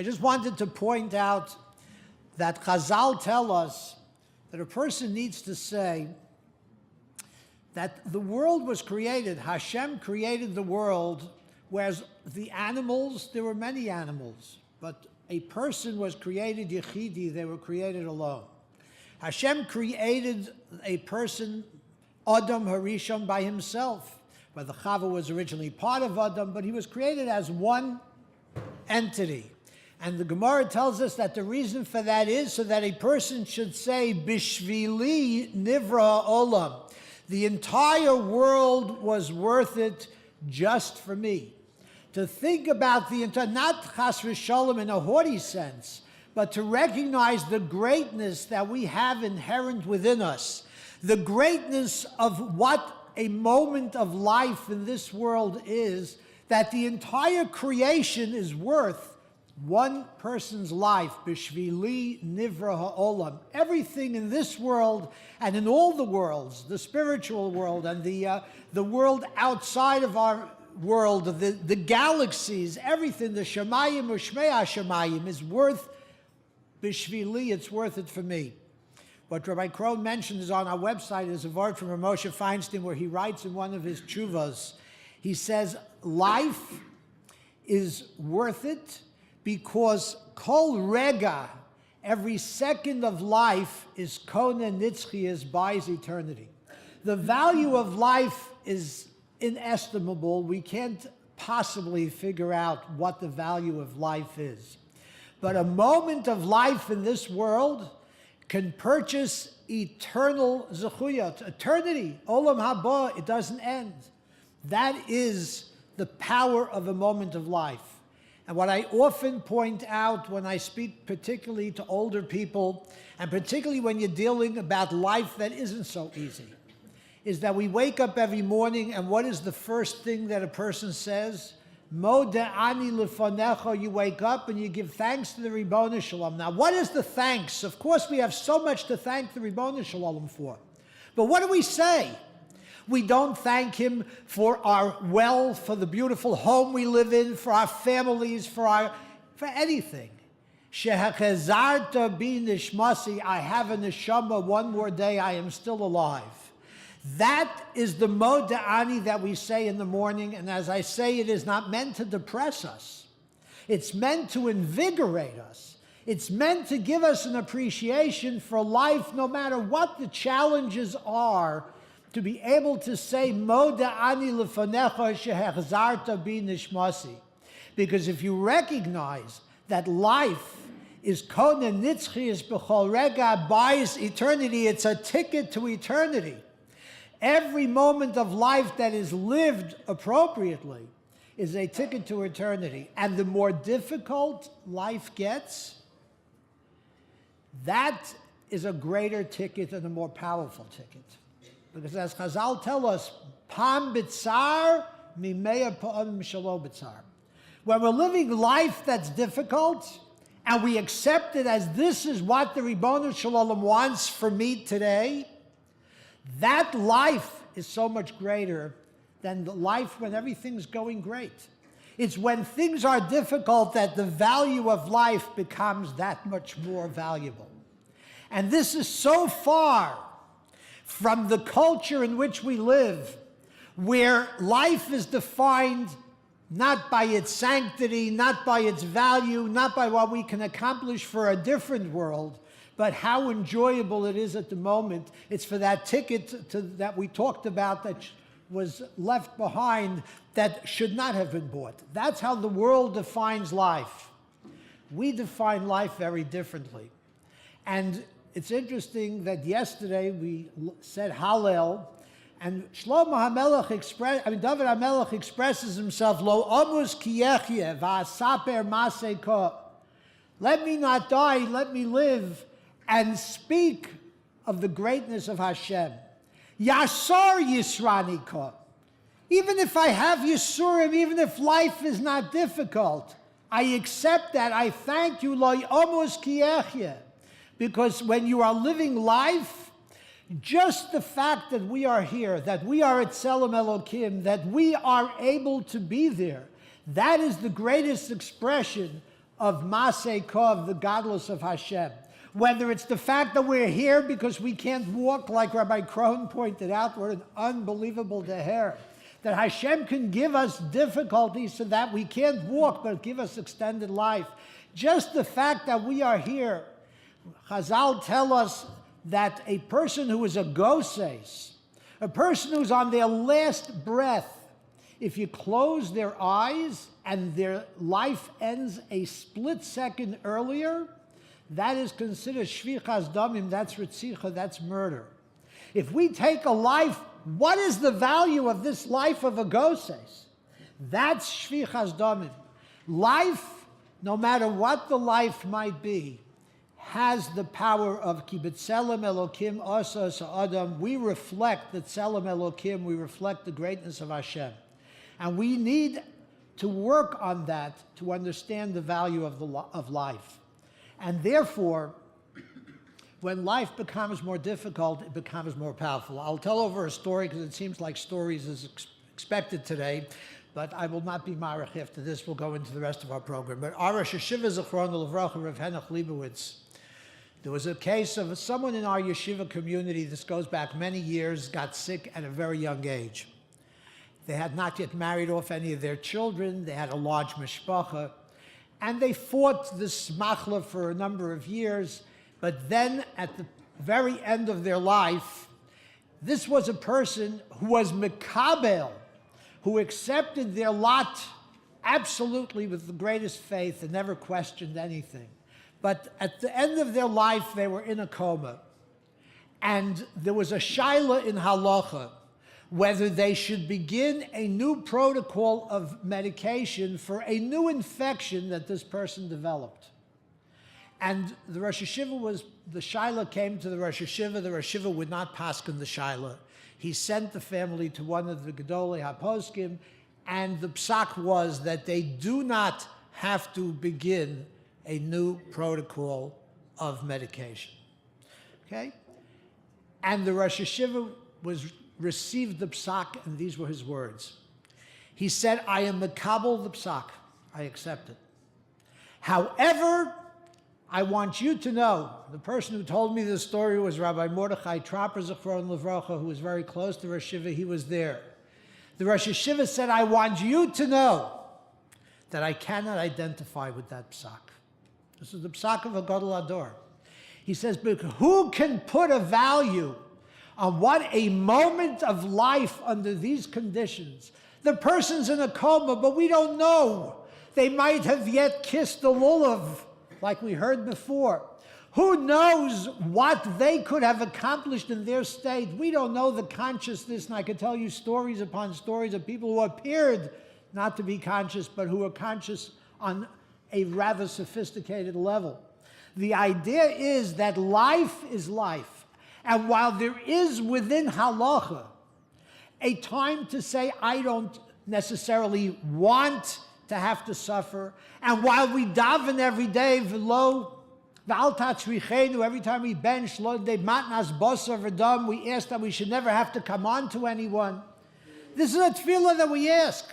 I just wanted to point out that Chazal tell us that a person needs to say that the world was created, Hashem created the world, whereas the animals, there were many animals, but a person was created Yechidi, they were created alone. Hashem created a person, Adam Harishon, by himself. But the Chava was originally part of Adam, but he was created as one entity. And the Gemara tells us that the reason for that is so that a person should say, Bishvili Nivra Olam. The entire world was worth it just for me. To think about the entire, not Chas v'Shalom in a haughty sense, but to recognize the greatness that we have inherent within us, the greatness of what a moment of life in this world is, that the entire creation is worth one person's life. Bishvili nivra ha'olam. Everything in this world and in all the worlds, the spiritual world and the world outside of our world, the galaxies, everything, the Shemayim or Shmei HaShemayim is worth Bishvili, it's worth it for me. What Rabbi Krohn mentioned is on our website is a word from Moshe Feinstein where he writes in one of his tshuvas, he says, life is worth it because kol rega, every second of life is kona nitzchi, is buys eternity. The value of life is inestimable. We can't possibly figure out what the value of life is. But a moment of life in this world can purchase eternal zechuyot, eternity, olam haba, it doesn't end. That is the power of a moment of life. And what I often point out when I speak particularly to older people, and particularly when you're dealing about life that isn't so easy, is that we wake up every morning and what is the first thing that a person says? Moda'ani lefanecha, you wake up and you give thanks to the Ribbono Shalom. Now, what is the thanks? Of course, we have so much to thank the Ribbono Shalom for. But what do we say? We don't thank him for our wealth, for the beautiful home we live in, for our families, for anything. Shehachezarta bi nishmasi, I have a neshama, one more day, I am still alive. That is the moda'ani that we say in the morning, and as I say, it is not meant to depress us. It's meant to invigorate us. It's meant to give us an appreciation for life, no matter what the challenges are, to be able to say, moda'ani lefanecha shehachzarta bi nishmasi. Because if you recognize that life is kona nitzchias b'chol rega, buys eternity, it's a ticket to eternity. Every moment of life that is lived appropriately is a ticket to eternity. And the more difficult life gets, that is a greater ticket and a more powerful ticket. Because as Chazal tell us, Pam b'tzar, mimea pa'am shalo b'tzar. When we're living life that's difficult, and we accept it as this is what the Ribbono Shalom wants for me today, that life is so much greater than the life when everything's going great. It's when things are difficult that the value of life becomes that much more valuable. And this is so far from the culture in which we live, where life is defined not by its sanctity, not by its value, not by what we can accomplish for a different world, but how enjoyable it is at the moment. It's for that ticket that we talked about that was left behind that should not have been bought. That's how the world defines life. We define life very differently. And it's interesting that yesterday we said Hallel, and Shlomo HaMelech David HaMelech expresses himself, Lo omus ki yechye v'asaper maseh ko. Let me not die, let me live and speak of the greatness of Hashem. Yasar Yisrani ko. Even if I have Yisurim, even if life is not difficult, I accept that. I thank you, Lo omus ki yechye. Because when you are living life, just the fact that we are here, that we are at Tselem Elokim, that we are able to be there, that is the greatest expression of Masei Kov, the godless of Hashem. Whether it's the fact that we're here because we can't walk, like Rabbi Krohn pointed out, we're an unbelievable deher. That Hashem can give us difficulties so that we can't walk, but give us extended life. Just the fact that we are here. Chazal tell us that a person who is a goses, a person who's on their last breath, if you close their eyes and their life ends a split second earlier, that is considered shvichas damim, that's ritzicha, that's murder. If we take a life, what is the value of this life of a goses? That's shvichas damim. Life, no matter what the life might be, has the power of ki b'tzelem Elokim asa adam. We reflect the tzelem Elokim, we reflect the greatness of Hashem. And we need to work on that to understand the value of life. And therefore, when life becomes more difficult, it becomes more powerful. I'll tell over a story because it seems like stories is expected today, but I will not be marich after this. We'll go into the rest of our program. But our Rosh Yeshiva Zichron L'Vracha Rav Henoch Leibowitz, there was a case of someone in our yeshiva community, this goes back many years, got sick at a very young age. They had not yet married off any of their children. They had a large mishpacha. And they fought this machla for a number of years. But then at the very end of their life, this was a person who was mekabel, who accepted their lot absolutely with the greatest faith and never questioned anything. But at the end of their life, they were in a coma. And there was a shaila in halacha, whether they should begin a new protocol of medication for a new infection that this person developed. And the Rosh Yeshiva the shaila came to the Rosh Yeshiva. The Rosh Yeshiva would not paskin the shaila. He sent the family to one of the Gedolei HaPoskim, and the psak was that they do not have to begin a new protocol of medication. Okay? And the Rosh Yeshiva received the psak, and these were his words. He said, I am mekabel the psak. I accept it. However, I want you to know, the person who told me this story was Rabbi Mordechai Trapper Zichron L'Vracha, who was very close to Rosh Yeshiva. He was there. The Rosh Yeshiva said, I want you to know that I cannot identify with that psak. This is the psak of a Gadol Ador. He says, but who can put a value on what a moment of life under these conditions? The person's in a coma, but we don't know. They might have yet kissed the lulav, like we heard before. Who knows what they could have accomplished in their state? We don't know the consciousness, and I could tell you stories upon stories of people who appeared not to be conscious, but who were conscious on a rather sophisticated level. The idea is that life is life. And while there is within halacha a time to say, I don't necessarily want to have to suffer, and while we daven every day, every time we bench, we ask that we should never have to come on to anyone. This is a tefillah that we ask.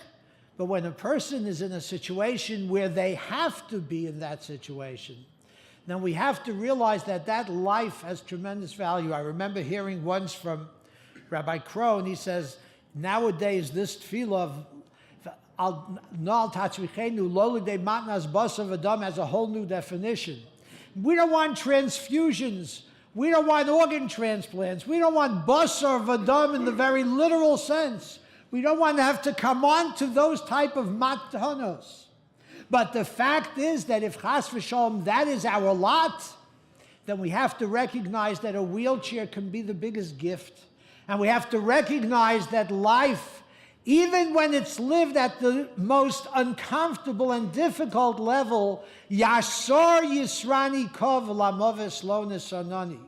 But when a person is in a situation where they have to be in that situation, then we have to realize that that life has tremendous value. I remember hearing once from Rabbi Krohn, he says, nowadays this tefillah of has a whole new definition. We don't want transfusions. We don't want organ transplants. We don't want basar v'adam in the very literal sense. We don't want to have to come on to those type of matanos. But the fact is that if chas v'shalom that is our lot, then we have to recognize that a wheelchair can be the biggest gift. And we have to recognize that life, even when it's lived at the most uncomfortable and difficult level, Yasor Yisrani Kov Lamoves Lo Nisonani.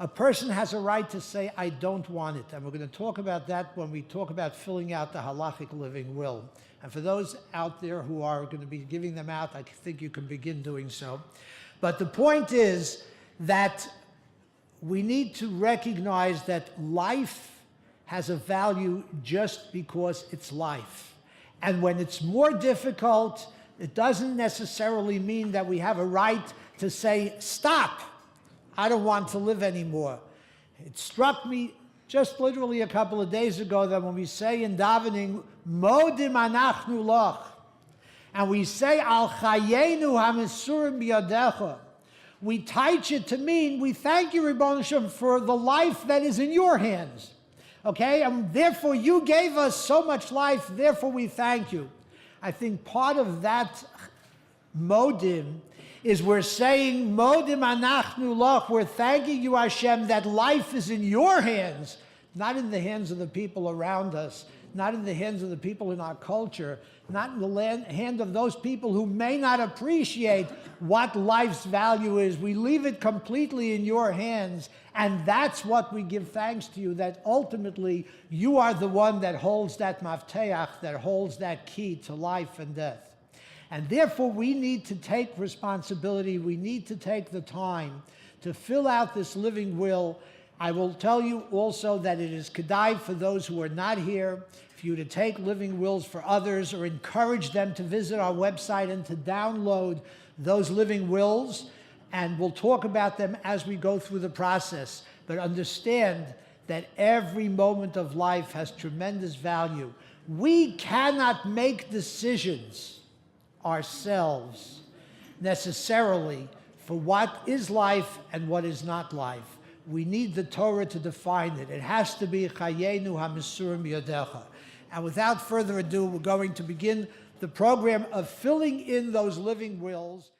A person has a right to say, I don't want it. And we're going to talk about that when we talk about filling out the halachic living will. And for those out there who are going to be giving them out, I think you can begin doing so. But the point is that we need to recognize that life has a value just because it's life. And when it's more difficult, It doesn't necessarily mean that we have a right to say, stop, I don't want to live anymore. It struck me just literally a couple of days ago that when we say in davening, Modim anachnu lach, and we say, Al chayenu hamisurim biyadecha, we teach it to mean, we thank you, Ribbon Hashem, for the life that is in your hands. Okay? And therefore you gave us so much life, therefore we thank you. I think part of that modim is we're saying, Modim anachnu lach, we're thanking you, Hashem, that life is in your hands, not in the hands of the people around us, not in the hands of the people in our culture, not in the hand of those people who may not appreciate what life's value is. We leave it completely in your hands, and that's what we give thanks to you, that ultimately you are the one that holds that mafteach, that holds that key to life and death. And therefore we need to take responsibility, we need to take the time to fill out this living will. I will tell you also that it is kedai for those who are not here, for you to take living wills for others or encourage them to visit our website and to download those living wills. And we'll talk about them as we go through the process. But understand that every moment of life has tremendous value. We cannot make decisions ourselves necessarily for what is life and what is not life. We need the Torah to define it. It has to be chayenu hamisurim biyadecha. And without further ado, we're going to begin the program of filling in those living wills.